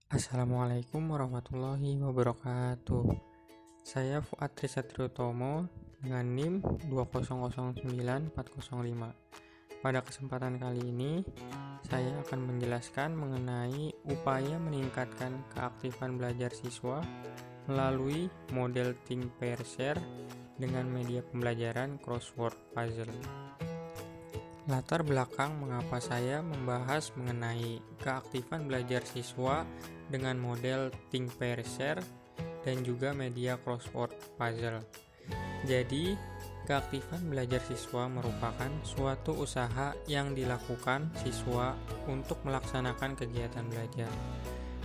Assalamualaikum warahmatullahi wabarakatuh. Saya Fuad Trisatriotomo dengan NIM 2009405. Pada kesempatan kali ini, saya akan menjelaskan mengenai upaya meningkatkan keaktifan belajar siswa melalui model Think Pair Share dengan media pembelajaran crossword puzzle. Latar belakang mengapa saya membahas mengenai keaktifan belajar siswa dengan model Think Pair Share dan juga media crossword puzzle. Jadi, keaktifan belajar siswa merupakan suatu usaha yang dilakukan siswa untuk melaksanakan kegiatan belajar.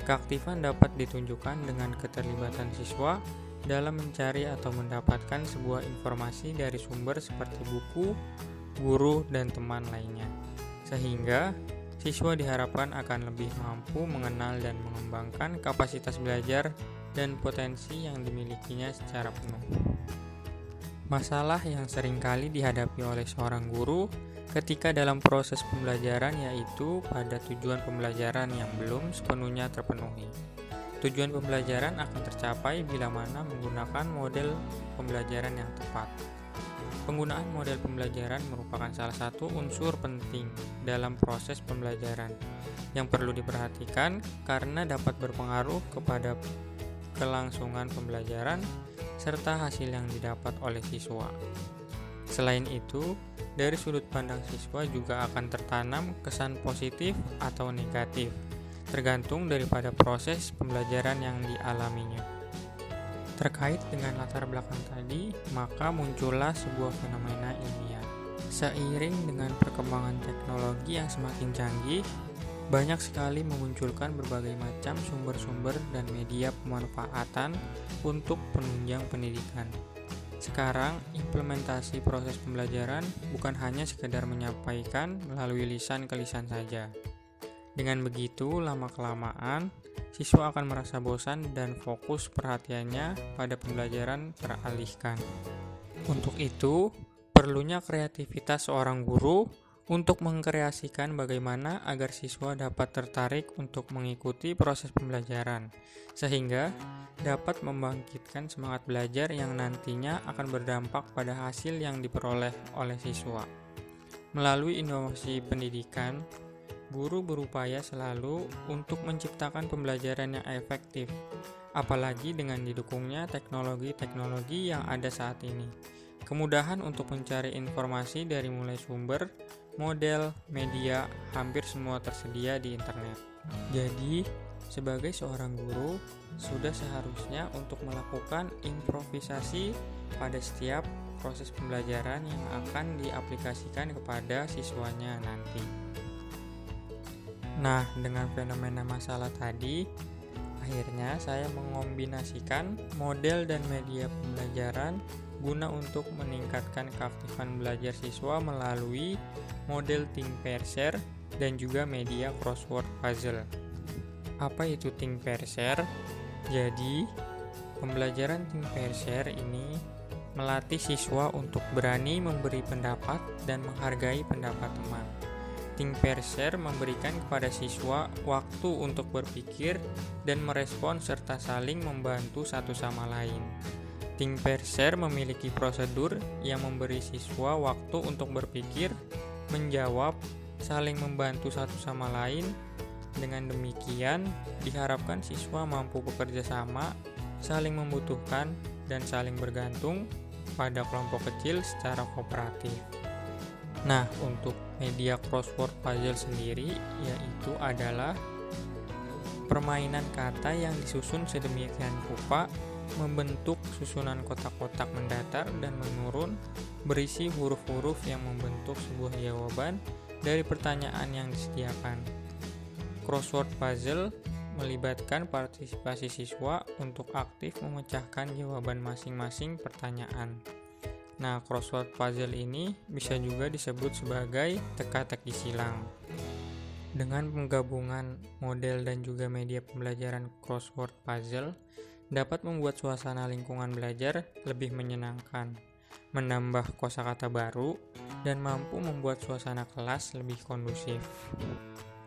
Keaktifan dapat ditunjukkan dengan keterlibatan siswa dalam mencari atau mendapatkan sebuah informasi dari sumber seperti buku, guru, dan teman lainnya, sehingga siswa diharapkan akan lebih mampu mengenal dan mengembangkan kapasitas belajar dan potensi yang dimilikinya secara penuh. Masalah yang seringkali dihadapi oleh seorang guru ketika dalam proses pembelajaran yaitu pada tujuan pembelajaran yang belum sepenuhnya terpenuhi. Tujuan pembelajaran akan tercapai bila mana menggunakan model pembelajaran yang tepat. Penggunaan model pembelajaran merupakan salah satu unsur penting dalam proses pembelajaran yang perlu diperhatikan karena dapat berpengaruh kepada kelangsungan pembelajaran serta hasil yang didapat oleh siswa. Selain itu, dari sudut pandang siswa juga akan tertanam kesan positif atau negatif, tergantung daripada proses pembelajaran yang dialaminya. Terkait dengan latar belakang tadi, maka muncullah sebuah fenomena ilmiah. Seiring dengan perkembangan teknologi yang semakin canggih, banyak sekali memunculkan berbagai macam sumber-sumber dan media pemanfaatan untuk penunjang pendidikan. Sekarang, implementasi proses pembelajaran bukan hanya sekedar menyampaikan melalui lisan ke lisan saja. Dengan begitu, lama-kelamaan, siswa akan merasa bosan dan fokus perhatiannya pada pembelajaran teralihkan. Untuk itu, perlunya kreativitas seorang guru untuk mengkreasikan bagaimana agar siswa dapat tertarik untuk mengikuti proses pembelajaran, sehingga dapat membangkitkan semangat belajar yang nantinya akan berdampak pada hasil yang diperoleh oleh siswa. Melalui inovasi pendidikan, guru berupaya selalu untuk menciptakan pembelajaran yang efektif, apalagi dengan didukungnya teknologi-teknologi yang ada saat ini. Kemudahan untuk mencari informasi dari mulai sumber, model, media, hampir semua tersedia di internet. Jadi, sebagai seorang guru, sudah seharusnya untuk melakukan improvisasi pada setiap proses pembelajaran yang akan diaplikasikan kepada siswanya nanti. Nah, dengan fenomena masalah tadi, akhirnya saya mengombinasikan model dan media pembelajaran guna untuk meningkatkan keaktifan belajar siswa melalui model Think Pair Share dan juga media crossword puzzle. Apa itu Think Pair Share? Jadi, pembelajaran Think Pair Share ini melatih siswa untuk berani memberi pendapat dan menghargai pendapat teman. Think Pair Share memberikan kepada siswa waktu untuk berpikir dan merespon serta saling membantu satu sama lain. Think Pair Share memiliki prosedur yang memberi siswa waktu untuk berpikir, menjawab, saling membantu satu sama lain. Dengan demikian, diharapkan siswa mampu bekerja sama, saling membutuhkan, dan saling bergantung pada kelompok kecil secara kooperatif. Nah, untuk media crossword puzzle sendiri yaitu adalah permainan kata yang disusun sedemikian rupa, membentuk susunan kotak-kotak mendatar dan menurun, berisi huruf-huruf yang membentuk sebuah jawaban dari pertanyaan yang disediakan. Crossword puzzle melibatkan partisipasi siswa untuk aktif memecahkan jawaban masing-masing pertanyaan. Nah, crossword puzzle ini bisa juga disebut sebagai teka-teki silang. Dengan penggabungan model dan juga media pembelajaran crossword puzzle dapat membuat suasana lingkungan belajar lebih menyenangkan, menambah kosakata baru, dan mampu membuat suasana kelas lebih kondusif.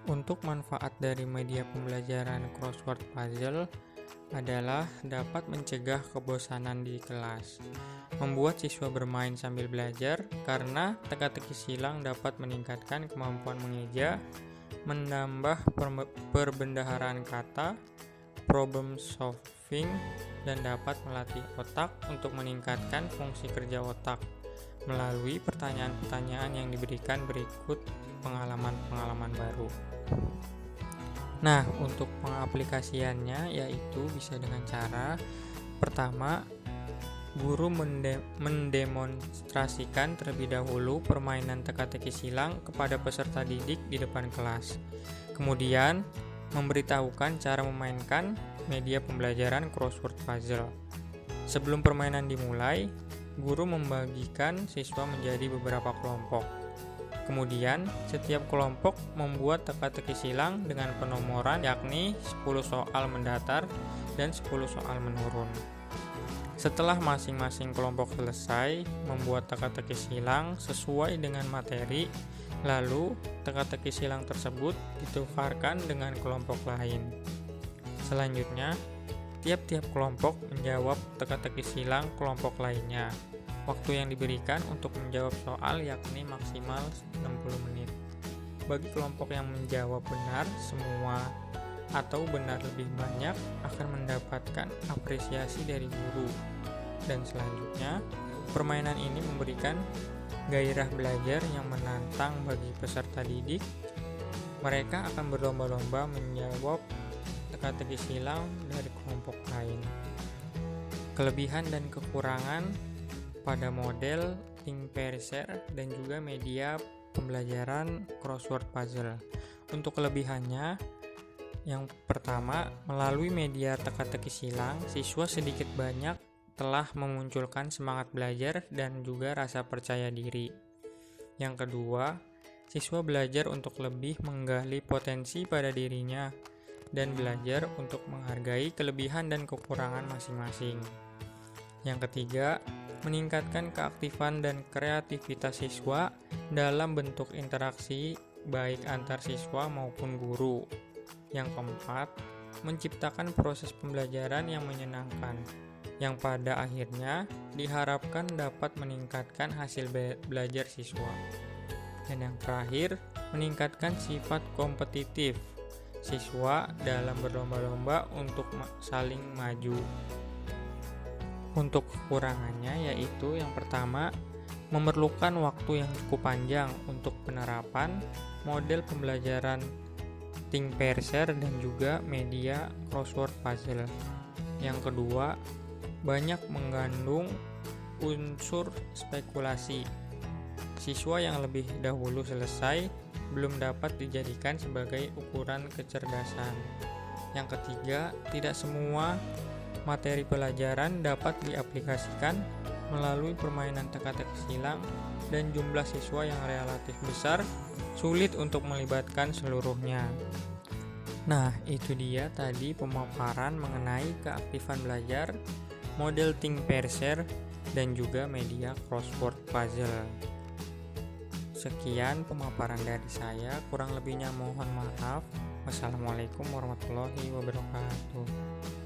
Untuk manfaat dari media pembelajaran crossword puzzle adalah dapat mencegah kebosanan di kelas, membuat siswa bermain sambil belajar karena teka-teki silang dapat meningkatkan kemampuan mengeja, menambah perbendaharaan kata, problem solving, dan dapat melatih otak untuk meningkatkan fungsi kerja otak melalui pertanyaan-pertanyaan yang diberikan berikut pengalaman-pengalaman baru. Nah, untuk pengaplikasiannya yaitu bisa dengan cara pertama, guru mendemonstrasikan terlebih dahulu permainan teka-teki silang kepada peserta didik di depan kelas. Kemudian, memberitahukan cara memainkan media pembelajaran crossword puzzle. Sebelum permainan dimulai, guru membagikan siswa menjadi beberapa kelompok. Kemudian, setiap kelompok membuat teka-teki silang dengan penomoran yakni 10 soal mendatar dan 10 soal menurun. Setelah masing-masing kelompok selesai membuat teka-teki silang sesuai dengan materi, lalu teka-teki silang tersebut ditukarkan dengan kelompok lain. Selanjutnya, tiap-tiap kelompok menjawab teka-teki silang kelompok lainnya. Waktu yang diberikan untuk menjawab soal yakni maksimal 60 menit. Bagi kelompok yang menjawab benar semua atau benar lebih banyak akan mendapatkan apresiasi dari guru. Dan selanjutnya, permainan ini memberikan gairah belajar yang menantang bagi peserta didik. Mereka akan berlomba-lomba menjawab teka-teki silang dari kelompok lain. Kelebihan dan kekurangan pada model ThinkPairs dan juga media pembelajaran crossword puzzle. Untuk kelebihannya, yang pertama, melalui media teka-teki silang, siswa sedikit banyak telah memunculkan semangat belajar dan juga rasa percaya diri. Yang kedua, siswa belajar untuk lebih menggali potensi pada dirinya dan belajar untuk menghargai kelebihan dan kekurangan masing-masing. Yang ketiga, meningkatkan keaktifan dan kreativitas siswa dalam bentuk interaksi baik antar siswa maupun guru. Yang keempat, menciptakan proses pembelajaran yang menyenangkan, yang pada akhirnya diharapkan dapat meningkatkan hasil belajar siswa. Dan yang terakhir, meningkatkan sifat kompetitif siswa dalam berlomba-lomba untuk saling maju. Untuk kekurangannya yaitu yang pertama, memerlukan waktu yang cukup panjang untuk penerapan model pembelajaran ThinkPairs dan juga media crossword puzzle. Yang kedua, banyak mengandung unsur spekulasi. Siswa yang lebih dahulu selesai belum dapat dijadikan sebagai ukuran kecerdasan. Yang ketiga, tidak semua materi pelajaran dapat diaplikasikan melalui permainan teka-teki silang dan jumlah siswa yang relatif besar sulit untuk melibatkan seluruhnya. Nah, itu dia tadi pemaparan mengenai keaktifan belajar, model ThinkPairs dan juga media crossword puzzle. Sekian pemaparan dari saya, kurang lebihnya mohon maaf. Wassalamualaikum warahmatullahi wabarakatuh.